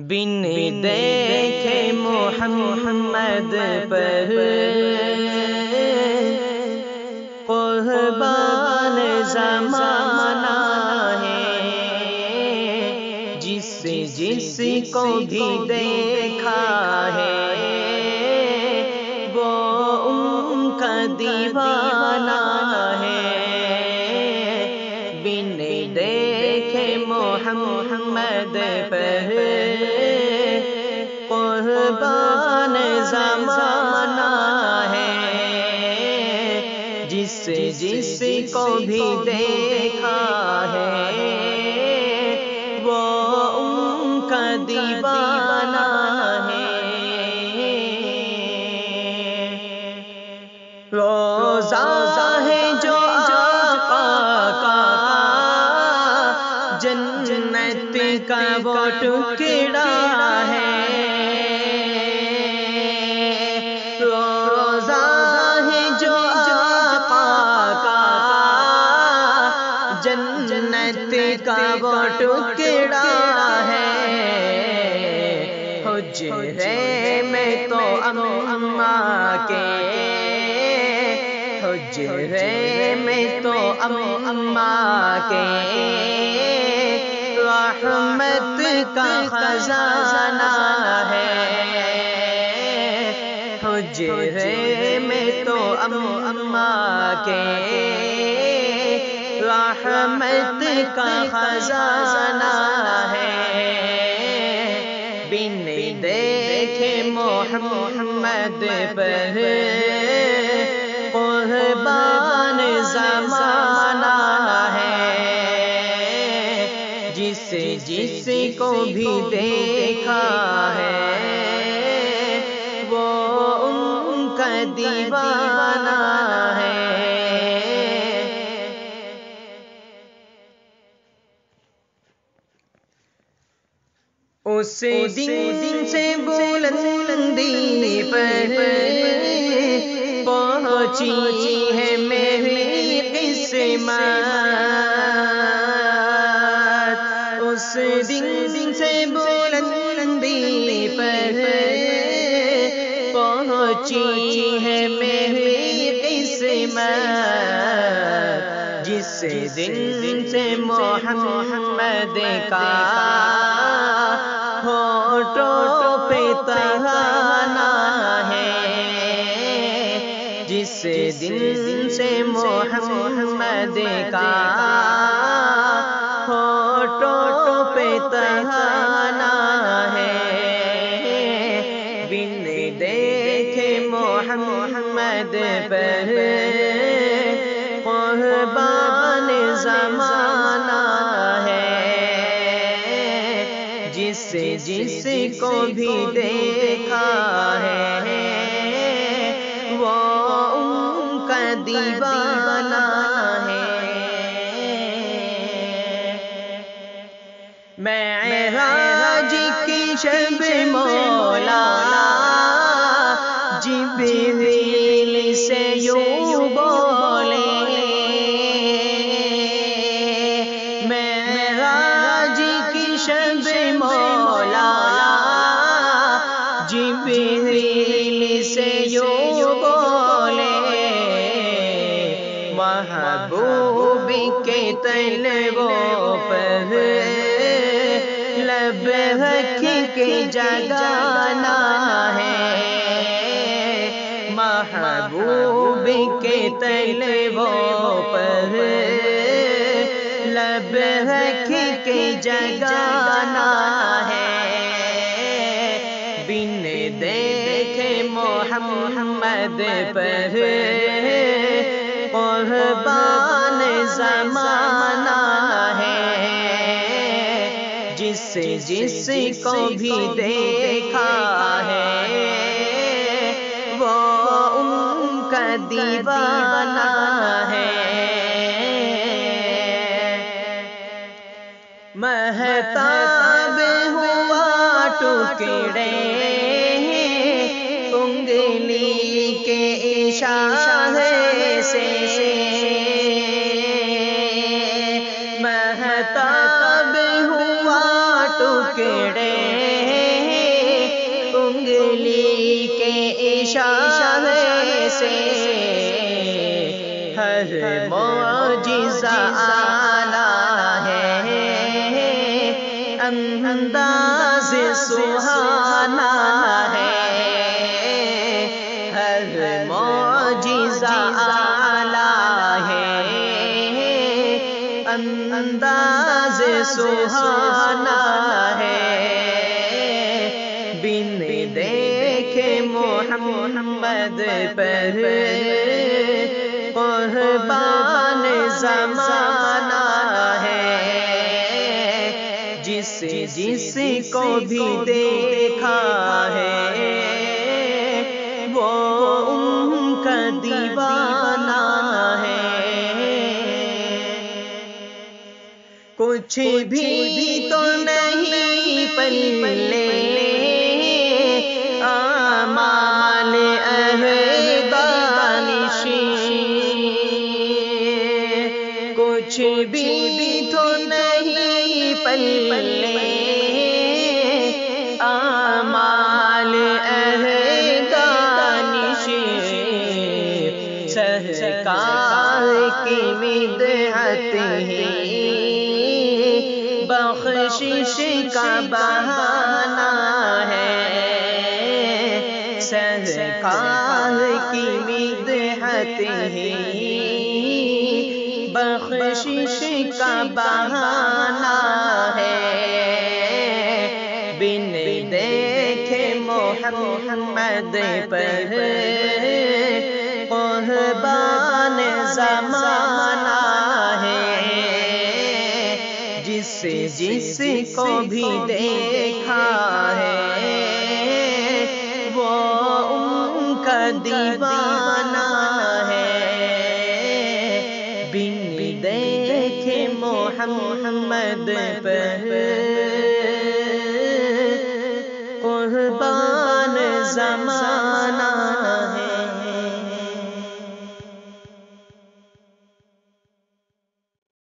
بن دیکھے محمد پر قربان زمانہ ہے، جس کو بھی دیکھا ہے وہ ان کا دیوانہ ہے۔ بن دیکھے محمد پر قربان زمانہ ہے، جس کو بھی دیکھا ہے وہ ان کا دیوانہ ہے۔ روزہ ہے جو آقا کا جنت کا وہ ٹکڑا ہے، روزہ ہے جو آقا کا جنت کا وہ ٹکڑا ہے۔ حجرے میں تو اماں کے، حجرے میں تو اماں کے رحمت کا خزانہ ہے، حجرے میں تو اماں کے رحمت کا خزانہ ہے۔ بن دیکھے محمد پر قربان زمانہ ہے، جس کو بھی دیکھا ہے وہ ان کا دیوانہ ہے۔ اس دن سے بلندی پر پہنچی ہے میری قسمت، اس دن سے بلندی پر پہنچی ہے میری قسمت، جس دن سے محمد کا ہونٹوں پہ ترانہ ہے، جس دن سے محمد کا ہونٹوں پہ ترانہ ہے۔ بن دیکھے محمد پر قربان زمانہ ہے، جس کو بھی دیکھا ہے وہ ان کا دیوانہ ہے۔ معراج کی شب مولا جبریل سے یوں بولے، معراج کی شب مولا جبریل سے یوں بولے، محبوب کے طلبوں پر لب رکھ کے جگانا ہے، محبوب کے طلبوں پر لب رکھ کے جگانا ہے۔ بن دیکھے محمد پر قربان زمانہ ہے، جس کو بھی دیکھا ہے وہ ان کا دیوانہ ہے۔ مہتاب ہوا ٹکڑے انگلی کے اشارے سے، مہتاب ہوا ٹکڑے سے ہر معجزہ اعلیٰ ہے، انداز سہانا ہے، ہر معجزہ اعلیٰ ہے، انداز سہانا ہے، بن دیکھے محمد پر قربان زمانہ ہے، جس کو بھی دیکھا ہے وہ ان کا دیوانہ ہے، کچھ بھی تو نہیں پلے اعمال اہل دانش، کچھ بھی تو نہیں پلے اعمال اہل دانش، سرکار کی مدحت ہی بخشش کا بہانہ ہے، سرکار کی مدحت ہی بخشش کا بہانہ ہے، بن دیکھے محمد پر قربان زمانہ ہے، جس کو بھی دیکھا ہے وہ ان کا دیوانہ ہے، بن دیکھے محمد پر